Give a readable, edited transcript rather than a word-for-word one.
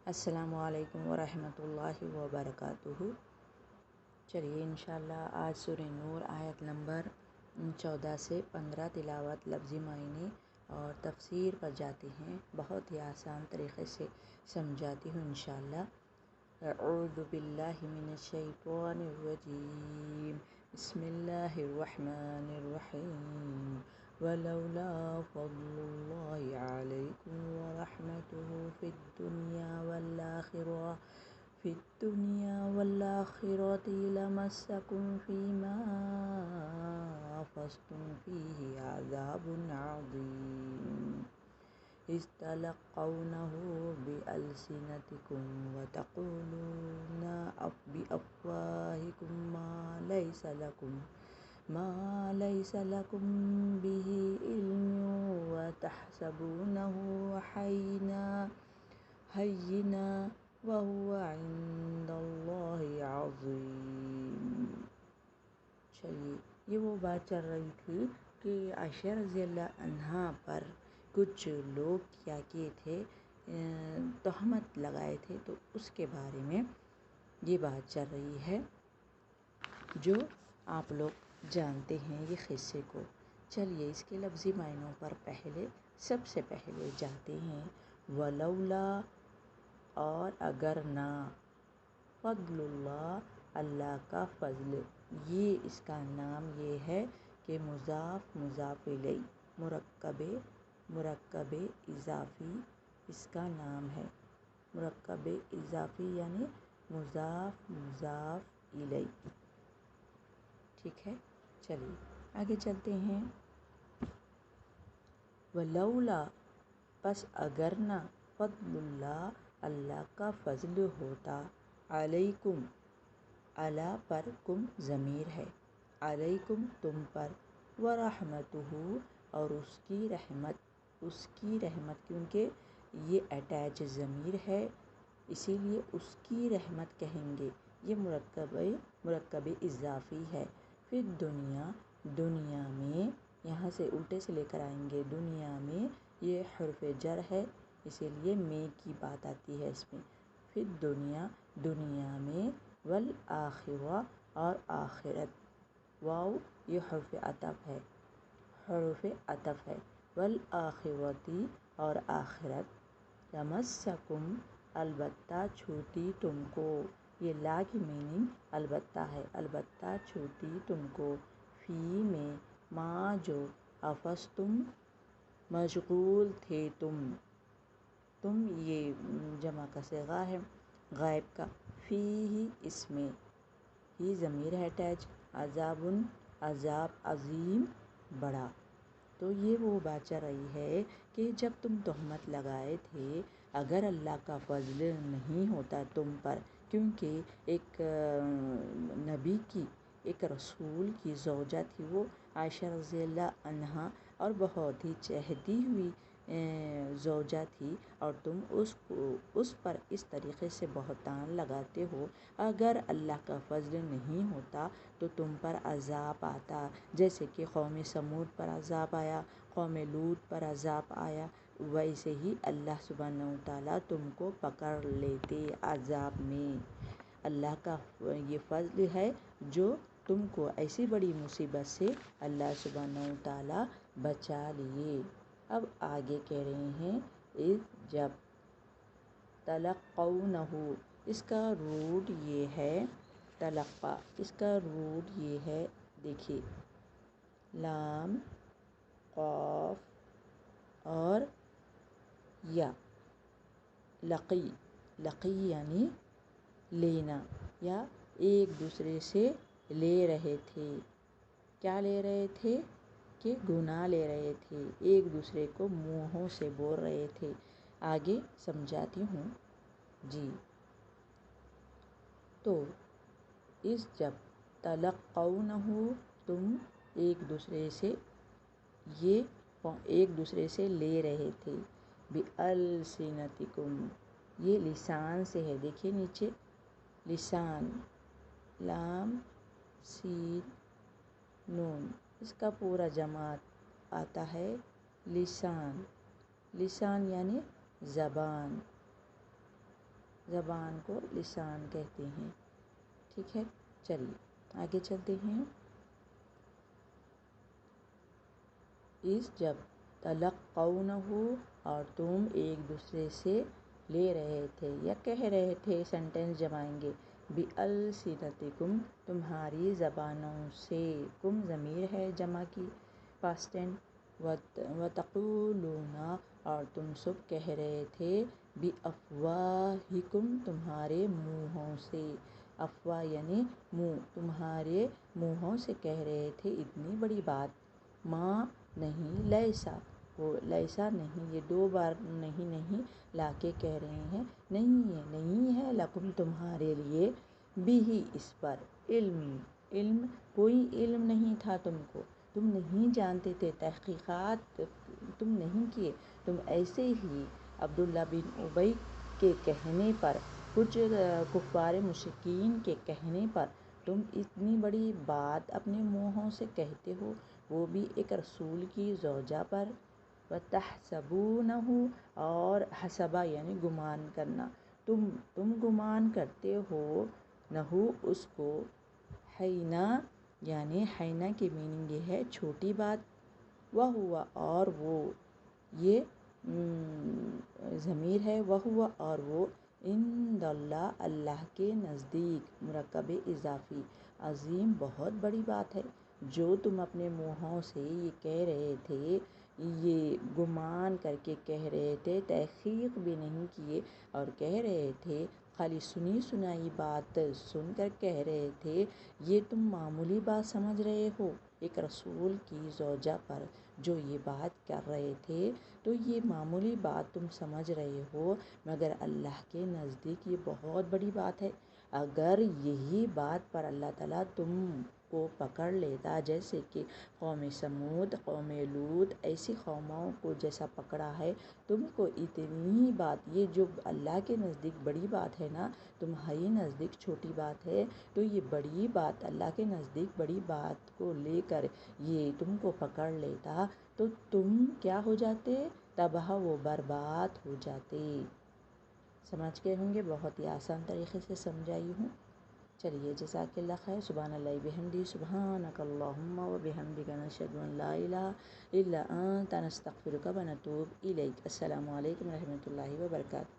السلام علیکم ورحمۃ اللہ وبرکاتہ۔ چلیے انشاءاللہ آج سورہ نور آیت نمبر 14 سے 15 تلاوت، لفظی معنی اور تفسیر پر جاتے ہیں۔ بہت ہی آسان طریقے سے سمجھاتی ہوں انشاءاللہ۔ اعوذ باللہ من الشیطان الرجیم، بسم اللہ الرحمن الرحیم۔ ولولا فضل اللہ علیکم ورحمتہ فی الدنیا والآخرۃ لمسکم فیما افضتم فیہ عذاب عظیم، اذ تلقونہ بألسنتکم وتقولون بأفواہکم ما لیس لکم بہ علم وتحسبونہ ہینا وہو عند اللہ عظیم۔ چلیے، یہ وہ بات چل رہی تھی کہ عائشہ رضی اللہ عنہا پر کچھ لوگ کیا کیے تھے، تہمت لگائے تھے، تو اس کے بارے میں یہ بات چل رہی ہے جو آپ لوگ جانتے ہیں یہ قصے کو۔ چلیے اس کے لفظی معنوں پر سب سے پہلے جاتے ہیں۔ ولولا، اور اگر نہ، فضل اللہ، اللہ کا فضل، یہ اس کا نام یہ ہے کہ مضاف الیہ، مرکب اضافی اس کا نام ہے۔ مرکب اضافی یعنی مضاف الیہ، ٹھیک ہے۔ چلیے آگے چلتے ہیں۔ ولولا، پس اگر نہ، فضل اللہ، اللہ کا فضل ہوتا، علیکم، علی پر کم ضمیر ہے، علیکم تم پر، ورحمتہ اور اس کی رحمت کیونکہ یہ اٹیچ ضمیر ہے اسی لیے اس کی رحمت کہیں گے، یہ مرکب اضافی ہے۔ پھر دنیا میں، یہاں سے الٹے سے لے کر آئیں گے، دنیا میں یہ حرف جر ہے اسی لیے میں کی بات آتی ہے اس میں۔ پھر دنیا میں، والآخرہ اور آخرت، واو یہ حرف عطف ہے، والآخرتی اور آخرت، لمسکم البتہ چھوتی تم کو، یہ لا کی میننگ البتہ ہے، البتہ چھوتی تم کو، فی میں، ما جو، افضتم مشغول تھے تم یہ جمع کا صیغہ ہے غائب کا، فیہ اس میں، ہی ضمیر ہے اٹیچ، عذاب عظیم بڑا۔ تو یہ وہ بات چل رہی ہے کہ جب تم تہمت لگائے تھے، اگر اللہ کا فضل نہیں ہوتا تم پر، کیونکہ ایک نبی کی، ایک رسول کی زوجہ تھی وہ عائشہ رضی اللہ عنہا، اور بہت ہی چہتی ہوئی زوجہ تھی، اور تم اس پر اس طریقے سے بہتان لگاتے ہو، اگر اللہ کا فضل نہیں ہوتا تو تم پر عذاب آتا، جیسے کہ قوم سمود پر عذاب آیا، قوم لوط پر عذاب آیا، ویسے ہی اللہ سبحانہ وتعالیٰ تم کو پکڑ لیتے عذاب میں۔ اللہ کا یہ فضل ہے جو تم کو ایسی بڑی مصیبت سے اللہ سبحانہ وتعالیٰ بچا لیے۔ اب آگے کہہ رہے ہیں، جب تلقونہ، اس کا روٹ یہ ہے، تلقا، اس کا روٹ یہ ہے، دیکھیے لام، قاف اور یا، لقی یعنی لینا، یا ایک دوسرے سے لے رہے تھے، کیا لے رہے تھے کہ گناہ لے رہے تھے، ایک دوسرے کو منہوں سے بول رہے تھے۔ آگے سمجھاتی ہوں جی۔ تو اس جب تلقونہ، تم ایک دوسرے سے لے رہے تھے، بِأَلْسِنَتِكُمْ، یہ لسان سے ہے، دیکھیے نیچے لسان، لام سین نون، اس کا پورا جماعت آتا ہے لسان، لسان یعنی زبان، زبان کو لسان کہتے ہیں. ٹھیک ہے، چلیے آگے چلتے ہیں. اس جب تلقونہ اور تم ایک دوسرے سے لے رہے تھے یا کہہ رہے تھے، سینٹینس جمائیں گے. بِأَلْسِنَتِكُمْ تمہاری زبانوں سے، کم ضمیر ہے جمع کی پاسٹ ٹینس. وَتَقُولُونَ اور تم سب کہہ رہے تھے، بِأَفْوَاهِكُمْ تمہارے منہوں سے. افواہ یعنی منہ، تمہارے منہوں سے کہہ رہے تھے اتنی بڑی بات. ماں نہیں لیسا، وہ لیسا نہیں، یہ دو بار نہیں لا کے کہہ رہے ہیں. نہیں ہے لکم تمہارے لیے، بھی اس پر علم کوئی علم نہیں تھا تم کو، تم نہیں جانتے تھے، تحقیقات تم نہیں کیے، تم ایسے ہی عبداللہ بن ابی کے کہنے پر، کچھ کفار مشرکین کے کہنے پر تم اتنی بڑی بات اپنے منہوں سے کہتے ہو، وہ بھی ایک رسول کی زوجہ پر. وَتَحْسَبُونَهُ اور حسبہ یعنی گمان کرنا، تم گمان کرتے ہو، نہو اس کو، حینا یعنی حینا کی میننگ یہ ہے چھوٹی بات. وَهُوَ اور وہ، یہ ضمیر ہے، وَهُوَ اور وہ، عند اللہ اللہ کے نزدیک، مرکب اضافی، عظیم بہت بڑی بات ہے. جو تم اپنے منہوں سے یہ کہہ رہے تھے، یہ گمان کر کے کہہ رہے تھے، تحقیق بھی نہیں کیے اور کہہ رہے تھے، خالی سنی سنائی بات سن کر کہہ رہے تھے، یہ تم معمولی بات سمجھ رہے ہو ایک رسول کی زوجہ پر جو یہ بات کر رہے تھے، تو یہ معمولی بات تم سمجھ رہے ہو، مگر اللہ کے نزدیک یہ بہت بڑی بات ہے. اگر یہی بات پر اللہ تعالیٰ تم کو پکڑ لیتا، جیسے کہ قوم سمود، قوم لوط، ایسی قوموں کو جیسا پکڑا ہے، تم کو اتنی ہی بات، یہ جو اللہ کے نزدیک بڑی بات ہے نا، تمہاری نزدیک چھوٹی بات ہے، تو یہ بڑی بات اللہ کے نزدیک بڑی بات کو لے کر یہ تم کو پکڑ لیتا، تو تم کیا ہو جاتے؟ تباہ و برباد ہو جاتے. سمجھ گئے ہوں گے، بہت ہی آسان طریقے سے سمجھائی ہوں. چلیے جزاک اللہ خیر. سبحان اللہ بحمدہ، سبحانک اللہم و بحمدک، نشہد ان لا الہ الا انت، نستغفرک و نتوب الیک. السلام علیکم و رحمۃ اللہ وبرکاتہ.